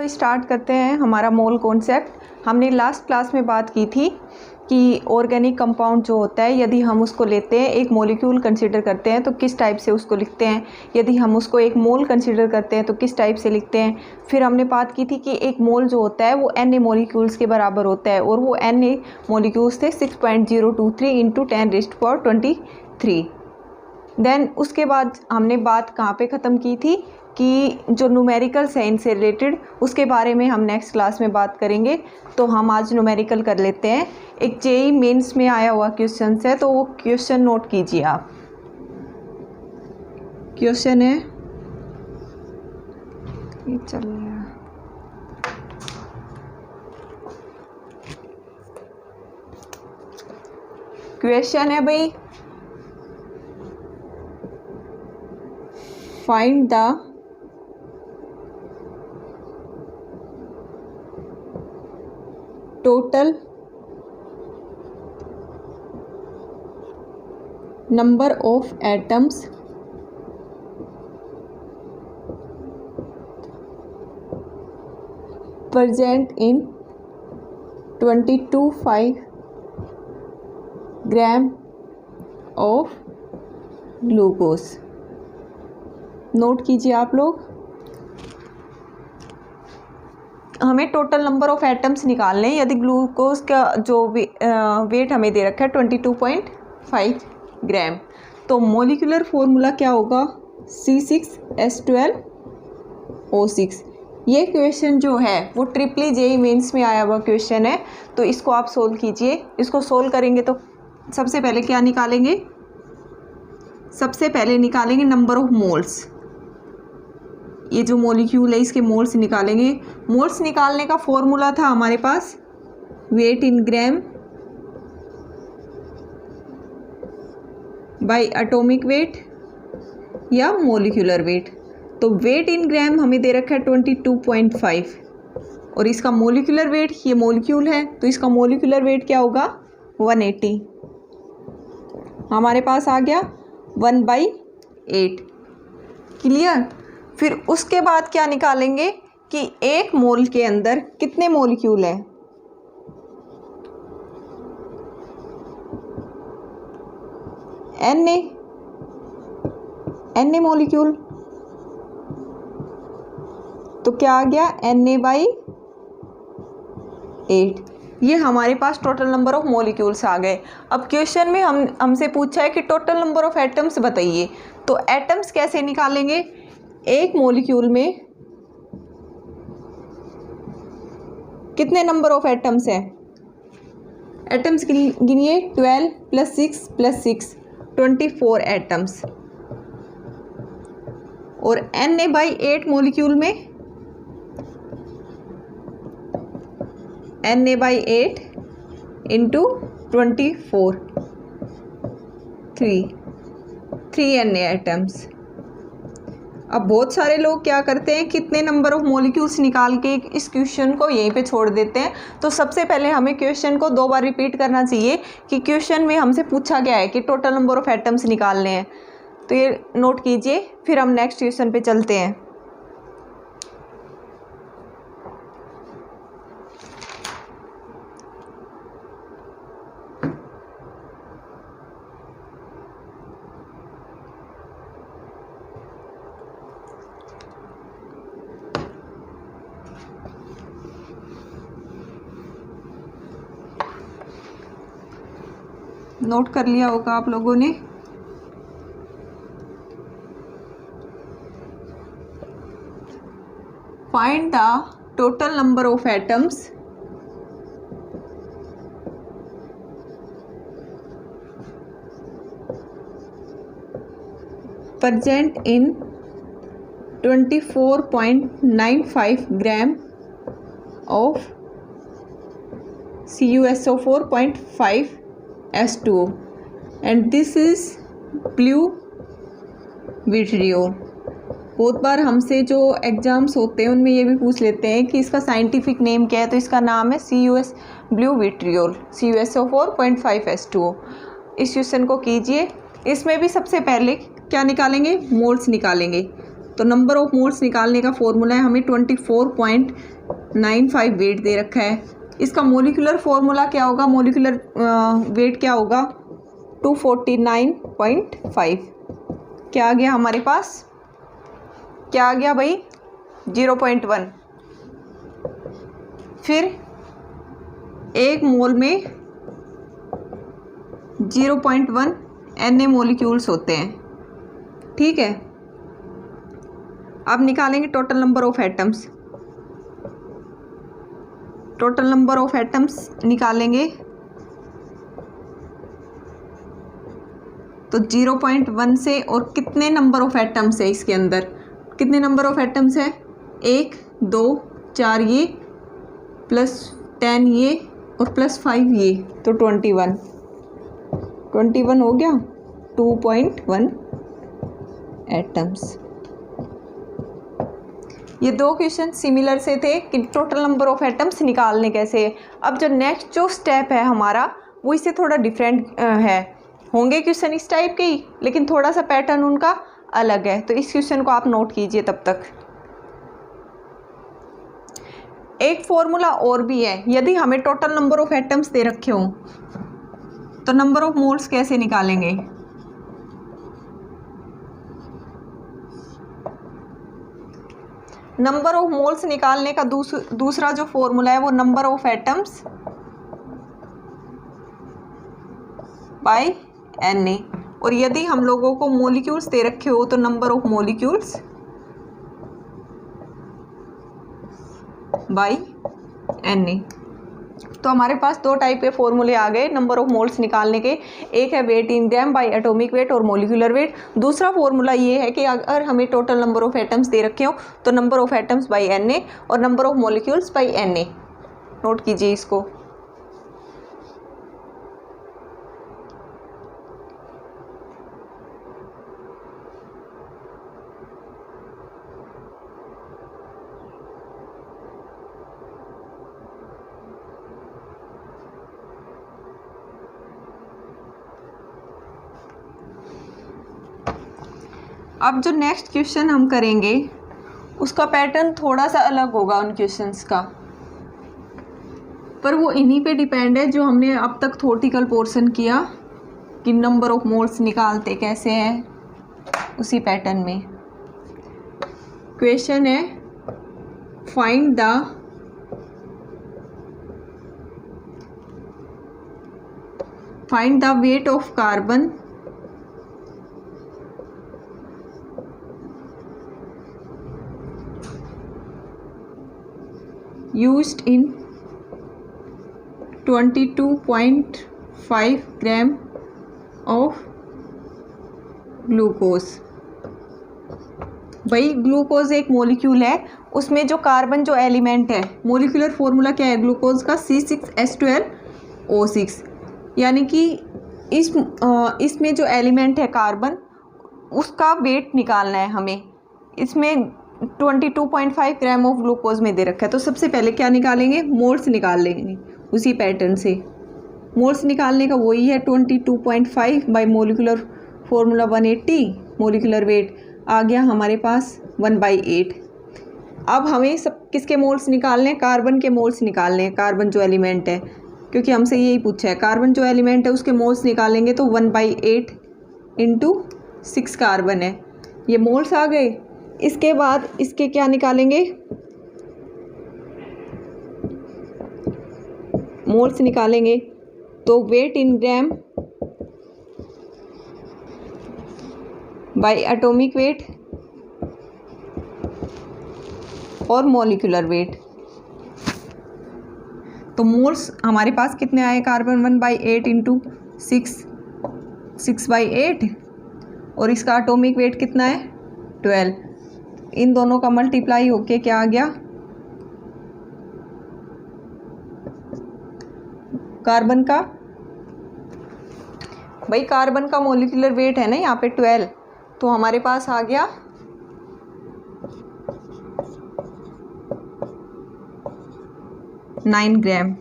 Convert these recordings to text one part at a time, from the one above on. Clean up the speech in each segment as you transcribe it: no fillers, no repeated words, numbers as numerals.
Start करते हैं हमारा मोल कॉन्सेप्ट। हमने लास्ट क्लास में बात की थी कि ऑर्गेनिक कंपाउंड जो होता है यदि हम उसको लेते हैं, एक मॉलिक्यूल कंसीडर करते हैं तो किस टाइप से उसको लिखते हैं, यदि हम उसको एक मोल कंसीडर करते हैं तो किस टाइप से लिखते हैं। फिर हमने बात की थी कि एक मोल जो होता है वो Na मॉलिक्यूल्स के बराबर होता है और वो Na मॉलिक्यूल्स थे 6.023 × 10⁻23। देन उसके बाद हमने बात कहाँ पे ख़त्म की थी कि जो न्यूमेरिकल्स है इनसे रिलेटेड, उसके बारे में हम नेक्स्ट क्लास में बात करेंगे। तो हम आज न्यूमेरिकल कर लेते हैं। एक जेईई मेंस में आया हुआ क्वेश्चन है, तो वो क्वेश्चन नोट कीजिए आप। क्वेश्चन है, ये चल रहा है, क्वेश्चन है भाई, find the total number of atoms present in 22.5 gram of glucose. Note कीजिए आप लोग, हमें टोटल नंबर ऑफ एटम्स निकालने हैं। यदि ग्लूकोज का जो वेट हमें दे रखा है 22.5 ग्राम, तो मोलिकुलर फॉर्मूला क्या होगा, C6H12O6। ये क्वेश्चन जो है वो ट्रिपली जेईई मेंस में आया हुआ क्वेश्चन है, तो इसको आप सोल्व कीजिए। इसको सोल्व करेंगे तो सबसे पहले क्या निकालेंगे, सबसे पहले निकालेंगे नंबर ऑफ मोल्स। ये जो मॉलिक्यूल है इसके मोल्स निकालेंगे। मोल्स निकालने का फॉर्मूला था हमारे पास weight in gram by atomic weight या मॉलिक्यूलर वेट। तो वेट इन ग्राम हमें दे रखा है 22.5 और इसका मॉलिक्यूलर वेट, ये मॉलिक्यूल है तो इसका मॉलिक्यूलर वेट क्या होगा 180। हमारे पास आ गया 1/8। क्लियर। फिर उसके बाद क्या निकालेंगे कि एक मोल के अंदर कितने मॉलिक्यूल हैं। Na मॉलिक्यूल, तो क्या आ गया Na/8। ये हमारे पास टोटल नंबर ऑफ मॉलिक्यूल्स आ गए। अब क्वेश्चन में हमसे पूछा है कि टोटल नंबर ऑफ एटम्स बताइए, तो एटम्स कैसे निकालेंगे। एक मॉलिक्यूल में कितने नंबर ऑफ एटम्स हैं, एटम्स गिनिए। 12 + 6 + 6 24 एटम्स। और Na/8 मॉलिक्यूल में Na/8 × 24 3 Na एटम्स। अब बहुत सारे लोग क्या करते हैं, कितने नंबर ऑफ मॉलिक्यूल्स निकाल के इस क्वेश्चन को यहीं पे छोड़ देते हैं। तो सबसे पहले हमें क्वेश्चन को 2 बार रिपीट करना चाहिए कि क्वेश्चन में हमसे पूछा गया है कि टोटल नंबर ऑफ एटम्स निकालने हैं। तो ये नोट कीजिए, फिर हम नेक्स्ट क्वेश्चन पे चलते हैं। नोट कर लिया होगा आप लोगों ने। Find the total number of atoms present in 24.95 gram of CuSO4.5H2O and this is blue vitriol। बहुत बार हमसे जो एग्ज़ाम्स होते हैं उनमें ये भी पूछ लेते हैं कि इसका साइंटिफिक नेम क्या है, तो इसका नाम है ब्लू विट्रियोल CuSO4.5H2O। इस क्वेश्चन को कीजिए। इसमें भी सबसे पहले क्या निकालेंगे, मोल्स निकालेंगे। तो नंबर ऑफ मोल्स निकालने का फॉर्मूला है, हमें 24.95 वेट दे रखा है। इसका मोलिकुलर फॉर्मूला क्या होगा, मोलिकुलर वेट क्या होगा, 249.5। क्या आ गया हमारे पास, क्या आ गया भाई, 0.1। फिर एक मोल में 0.1 Na मोलिक्यूल्स होते हैं, ठीक है। अब निकालेंगे total number of atoms. Total number of atoms निकालेंगे तो 0.1 से, और कितने नंबर ऑफ एटम्स है इसके अंदर, कितने नंबर ऑफ एटम्स है, 1 2 4 ये प्लस 10 ये और प्लस 5 ये, तो 21 हो गया, 2.1 एटम्स। ये दो क्वेश्चन सिमिलर से थे कि टोटल नंबर ऑफ एटम्स निकालने कैसे है। अब जो नेक्स्ट जो स्टेप है हमारा वो इससे थोड़ा डिफरेंट है, होंगे क्वेश्चन इस टाइप के ही लेकिन थोड़ा सा पैटर्न उनका अलग है, तो इस क्वेश्चन को आप नोट कीजिए तब तक। एक फॉर्मूला और भी है, यदि हमें टोटल नंबर ऑफ एटम्स दे रखे हों तो नंबर ऑफ मोल्स कैसे निकालेंगे। नंबर ऑफ मोल्स निकालने का दूसरा जो फॉर्मूला है वो number of atoms by Na, और यदि हम लोगों को मोलिक्यूल्स दे रखे हो तो number of molecules by Na। तो हमारे पास दो टाइप के फॉर्मूले आ गए नंबर ऑफ मोल्स निकालने के, एक है weight in gram by atomic weight और मोलिकुलर वेट। दूसरा फॉर्मूला ये है कि अगर हमें टोटल नंबर ऑफ एटम्स दे रखे हो तो number of atoms by Na और number of molecules by Na। Note कीजिए इसको। अब जो नेक्स्ट क्वेश्चन हम करेंगे उसका पैटर्न थोड़ा सा अलग होगा उन क्वेश्चंस का, पर वो इन्हीं पे डिपेंड है जो हमने अब तक थ्योरेटिकल पोर्शन किया कि नंबर ऑफ मोल्स निकालते कैसे हैं, उसी पैटर्न में। क्वेश्चन है find the weight of carbon used in 22.5 gram of glucose. भाई ग्लूकोज एक मॉलिक्यूल है, उसमें जो कार्बन जो एलिमेंट है, मॉलिक्यूलर फॉर्मूला क्या है ग्लूकोज का, C6H12O6, यानी कि इसमें जो एलिमेंट है कार्बन उसका वेट निकालना है हमें। इसमें 22.5 ग्राम ऑफ ग्लूकोज में दे रखा है, तो सबसे पहले क्या निकालेंगे, मोल्स निकाल लेंगे उसी पैटर्न से। मोल्स निकालने का वही है 22.5 by molecular formula 180, molecular weight आ गया हमारे पास 1/8। अब हमें सब किसके मोल्स निकालने हैं, कार्बन के मोल्स निकालने हैं, कार्बन जो एलिमेंट है, क्योंकि हमसे यही पूछा है। कार्बन जो एलिमेंट है उसके मोल्स निकालेंगे तो 1/8 × 6 कार्बन है, ये मोल्स आ गए। इसके बाद इसके क्या निकालेंगे, मोल्स निकालेंगे, तो weight in gram by atomic weight और मॉलिक्यूलर वेट। तो मोल्स हमारे पास कितने आए, कार्बन 1/8 × 6/8, और इसका एटॉमिक वेट कितना है 12। इन दोनों का मल्टीप्लाई होके क्या आ गया, कार्बन का, भाई कार्बन का मॉलिक्यूलर वेट है ना यहाँ पे 12, तो हमारे पास आ गया 9 ग्राम।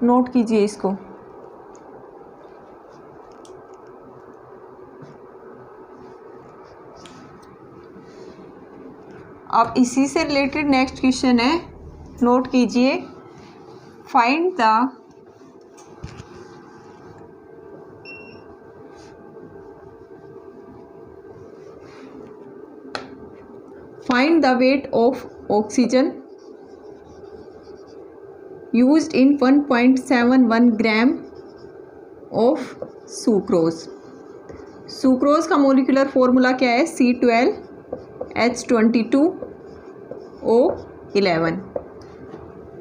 नोट कीजिए इसको। अब इसी से रिलेटेड नेक्स्ट क्वेश्चन है, नोट कीजिए। Find the weight of oxygen used in 1.71 gram of sucrose. Sucrose का मोलिकुलर फॉर्मूला क्या है? C12H22O11।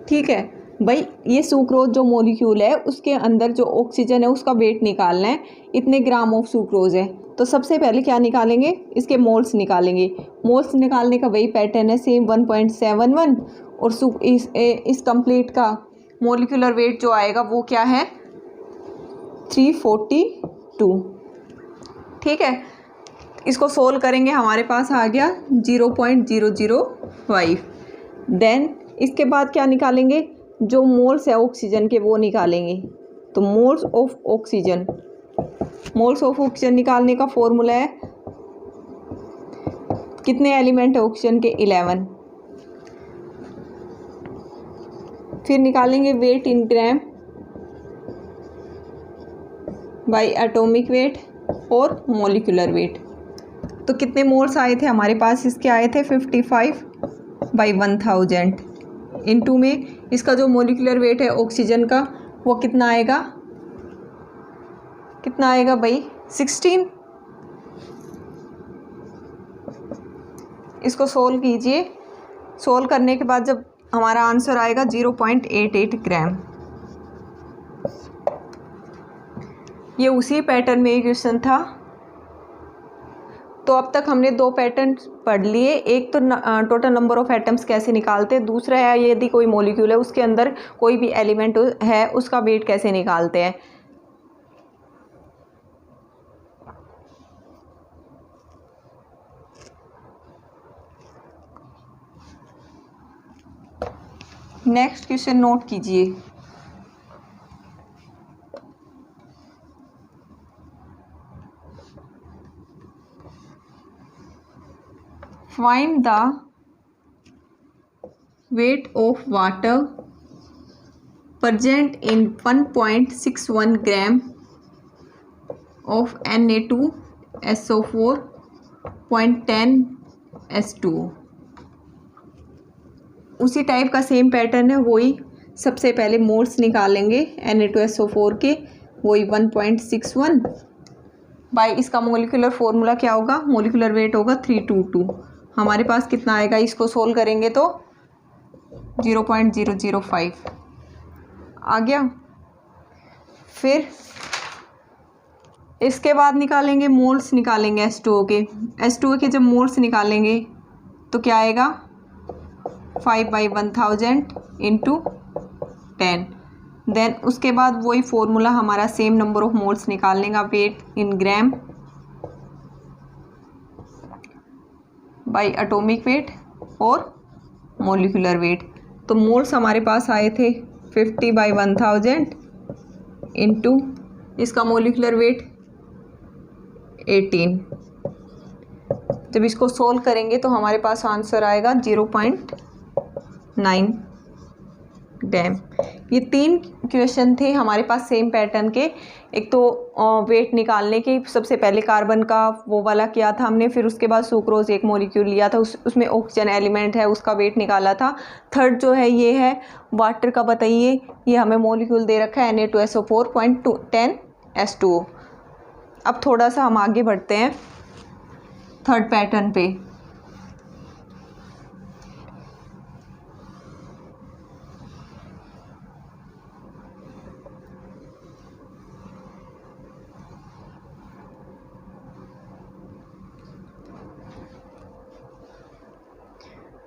ठीक है भाई, ये सुक्रोज जो मॉलिक्यूल है उसके अंदर जो ऑक्सीजन है उसका वेट निकालना है, इतने ग्राम ऑफ सुक्रोज है। तो सबसे पहले क्या निकालेंगे? इसके मोल्स निकालेंगे। मोल्स निकालने का वही पैटर्न है, सेम 1.71। और इस कंप्लीट का मॉलिक्यूलर वेट जो आएगा वो क्या है? 342। ठीक है, इसको सोल्व करेंगे, हमारे पास आ गया 0.005। देन इसके बाद क्या निकालेंगे? जो मोल्स है ऑक्सीजन के वो निकालेंगे। तो मोल्स ऑफ ऑक्सीजन निकालने का फॉर्मूला है, कितने एलिमेंट है ऑक्सीजन के? 11। फिर निकालेंगे weight in gram by atomic weight और मॉलिक्यूलर वेट। तो कितने मोल्स आए थे हमारे पास? इसके आए थे 55/1000। इनटू में इसका जो मॉलिक्यूलर वेट है ऑक्सीजन का वो कितना आएगा? कितना आएगा भाई? 16। इसको सोल्व कीजिए। सोल्व करने के बाद जब हमारा आंसर आएगा 0.88 ग्राम। ये उसी पैटर्न में एक क्वेश्चन था। तो अब तक हमने 2 पैटर्न पढ़ लिए। एक तो टोटल नंबर ऑफ एटम्स कैसे निकालते हैं, दूसरा है यदि कोई मॉलिक्यूल है उसके अंदर कोई भी एलिमेंट है उसका वेट कैसे निकालते हैं। नेक्स्ट क्वेश्चन नोट कीजिए। Find the weight of water present in 1.61 gram of Na2SO4.10H2O। उसी टाइप का सेम पैटर्न है, वही सबसे पहले मोल्स निकालेंगे Na2SO4 के, वही 1.61 बाई इसका मोलिकुलर फॉर्मूला क्या होगा? मोलिकुलर वेट होगा 322। हमारे पास कितना आएगा? इसको सोल्व करेंगे तो 0.005 आ गया। फिर इसके बाद निकालेंगे मोल्स, निकालेंगे H2O के। H2O के जब मोल्स निकालेंगे तो क्या आएगा? 5/1000 इंटू 10। देन उसके बाद वही फॉर्मूला हमारा सेम नंबर ऑफ मोल्स निकालने का, weight in gram by atomic weight और मॉलिक्यूलर वेट। तो मोल्स हमारे पास आए थे 50/1000 इंटू इसका मॉलिक्यूलर वेट 18। जब इसको सोल्व करेंगे तो हमारे पास आंसर आएगा 0.9 ग्राम। ये 3 क्वेश्चन थे हमारे पास सेम पैटर्न के। एक तो वेट निकालने के, सबसे पहले कार्बन का वो वाला किया था हमने, फिर उसके बाद सुक्रोज एक मॉलिक्यूल लिया था, उसमें ऑक्सीजन एलिमेंट है उसका वेट निकाला था। थर्ड जो है ये है वाटर का, बताइए ये हमें मॉलिक्यूल दे रखा है Na2SO4.10H2O। अब थोड़ा सा हम आगे बढ़ते हैं थर्ड पैटर्न पे।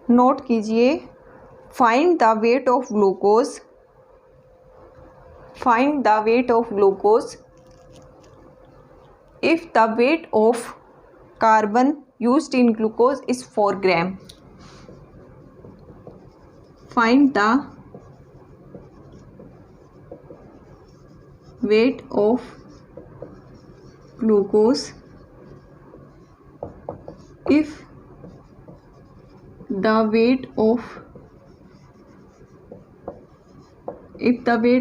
नोट कीजिए, find the weight of glucose, find the weight of glucose if the weight of carbon used in glucose is 4 gram. Find the weight of glucose if the weight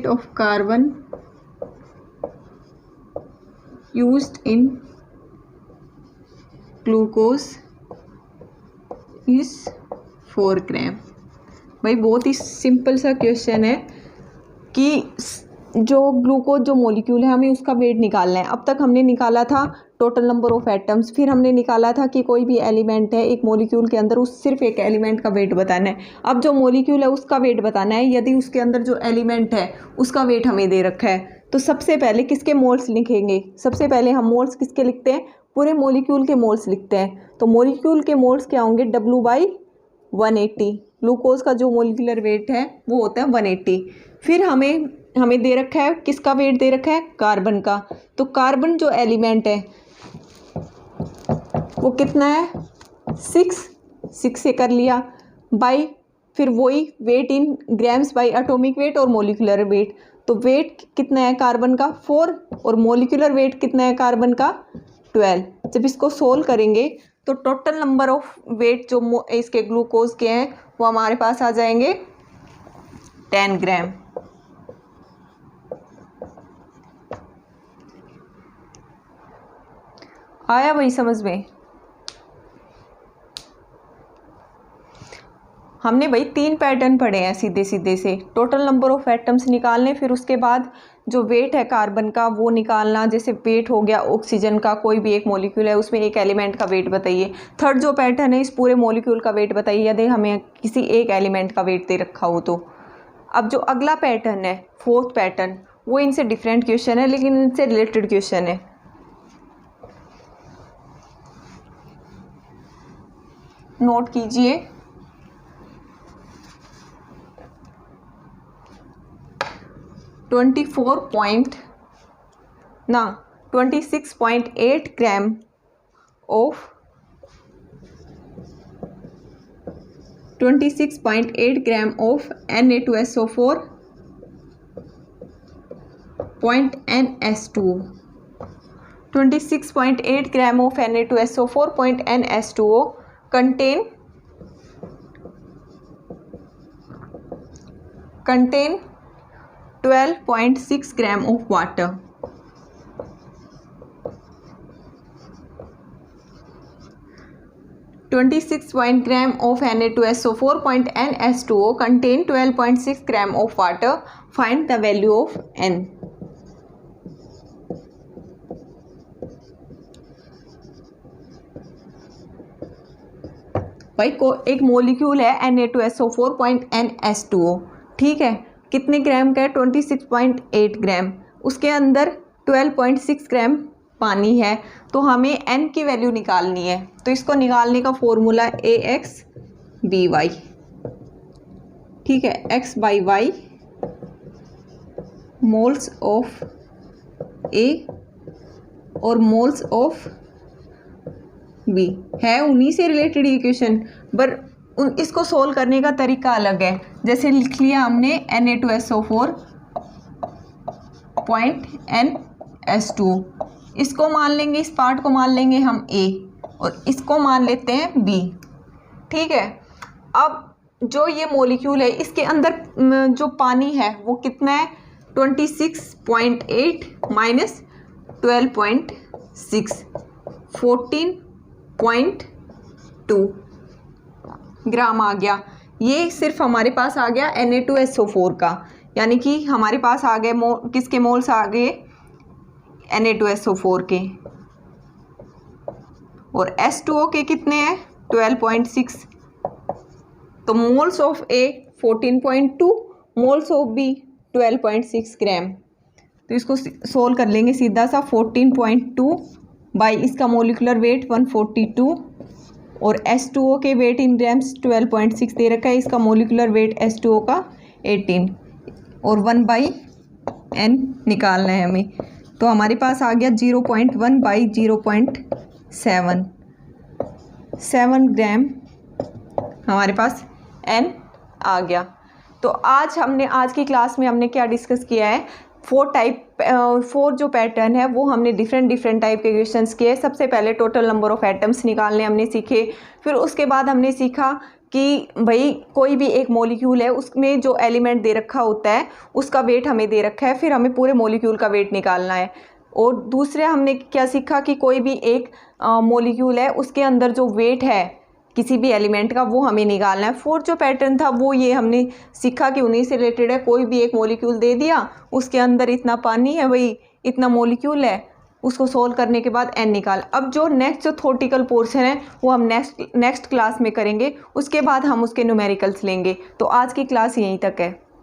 of carbon used in glucose is 4 ग्राम। भाई बहुत ही simple सा question है कि जो glucose जो molecule है हमें उसका वेट निकालना है। अब तक हमने निकाला था टोटल नंबर ऑफ एटम्स, फिर हमने निकाला था कि कोई भी एलिमेंट है एक मॉलिक्यूल के अंदर, उस सिर्फ एक एलिमेंट का वेट बताना है। अब जो मॉलिक्यूल है उसका वेट बताना है, यदि उसके अंदर जो एलिमेंट है उसका वेट हमें दे रखा है। तो सबसे पहले किसके मोल्स लिखेंगे? सबसे पहले हम मोल्स किसके लिखते हैं? पूरे मॉलिक्यूल के मोल्स लिखते हैं। तो मॉलिक्यूल के मोल्स क्या होंगे? W/180। ग्लूकोज का जो मॉलिक्यूलर वेट है वो होता है 180। फिर हमें दे रखा है, किसका वेट दे रखा है? कार्बन का। तो कार्बन जो एलिमेंट है वो कितना है? 6 से कर लिया बाई, फिर वही weight in grams by atomic weight और मॉलिक्यूलर वेट। तो वेट कितना है कार्बन का? 4, और मॉलिक्यूलर वेट कितना है कार्बन का? 12। जब इसको सोल्व करेंगे तो टोटल नंबर ऑफ वेट जो इसके ग्लूकोज के हैं वो हमारे पास आ जाएंगे 10 ग्राम। आया वही समझ में? हमने भाई 3 पैटर्न पढ़े हैं सीधे सीधे से। टोटल नंबर ऑफ एटम्स निकालने, फिर उसके बाद जो वेट है कार्बन का वो निकालना। जैसे वेट हो गया ऑक्सीजन का, कोई भी एक मॉलिक्यूल है उसमें एक एलिमेंट का वेट बताइए। थर्ड जो पैटर्न है इस पूरे मॉलिक्यूल का वेट बताइए यदि हमें किसी एक एलिमेंट का वेट दे रखा हो तो। अब जो अगला पैटर्न है फोर्थ पैटर्न, वो इनसे डिफरेंट क्वेश्चन है लेकिन इनसे रिलेटेड क्वेश्चन है। नोट कीजिए। Twenty 26.8 gram of 26.8 gram of Na2SO4 .NS2 26.8 gram of Na2SO4 .NS2O contain 12.6 gram of water. Gram of Na2SO4 .NS2O contain 12.6 gram of water. Find the value of N। भाई को एक molecule है Na2SO4 .NS2O, ठीक है, कितने ग्राम का है? 26.8 ग्राम। उसके अंदर 12.6 ग्राम पानी है, तो हमें N की वैल्यू निकालनी है। तो इसको निकालने का फॉर्मूला AX/BY, ठीक है, X/Y मोल्स ऑफ A और मोल्स ऑफ B है। उन्हीं से रिलेटेड इक्वेशन, पर इसको सोल्व करने का तरीका अलग है। जैसे लिख लिया हमने Na2SO4 .NS2, इसको मान लेंगे, इस पार्ट को मान लेंगे हम A और इसको मान लेते हैं B, ठीक है। अब जो ये मॉलिक्यूल है इसके अंदर जो पानी है वो कितना है? 26.8 माइनस 12.6 14.2 ग्राम आ गया। ये सिर्फ हमारे पास आ गया Na2SO4 का, यानी कि हमारे पास आ गए किसके मोल्स आ गए? Na2SO4 के। और S2O के कितने हैं? 12.6। तो moles of A 14.2, moles of B 12.6 ग्राम। तो इसको सोल्व कर लेंगे सीधा सा। 14.2 बाई इसका मोलिकुलर वेट 142 और H2O के वेट इन ग्राम्स 12.6 दे रखा है, इसका मोलिकुलर वेट H2O का 18 और 1/n निकालना है हमें। तो हमारे पास आ गया 0.1 बाई 0.7 ग्राम हमारे पास n आ गया। तो आज की क्लास में हमने क्या डिस्कस किया है? 4 जो पैटर्न है वो हमने डिफरेंट टाइप के क्वेश्चंस किए। सबसे पहले टोटल नंबर ऑफ एटम्स निकालने हमने सीखे, फिर उसके बाद हमने सीखा कि भाई कोई भी एक मॉलिक्यूल है, उसमें जो एलिमेंट दे रखा होता है उसका वेट हमें दे रखा है, फिर हमें पूरे मॉलिक्यूल का वेट निकालना है। और दूसरे हमने क्या सीखा कि कोई भी एक मॉलिक्यूल है उसके अंदर जो वेट है किसी भी एलिमेंट का वो हमें निकालना है। फोर्थ जो पैटर्न था वो ये हमने सीखा कि उन्हीं से रिलेटेड है। कोई भी एक मॉलिक्यूल दे दिया, उसके अंदर इतना पानी है, भाई इतना मॉलिक्यूल है, उसको सोल्व करने के बाद n निकाल। अब जो नेक्स्ट जो थ्योरेटिकल पोर्शन है वो हम नेक्स्ट क्लास में करेंगे, उसके बाद हम उसके न्यूमेरिकल्स लेंगे। तो आज की क्लास यहीं तक है।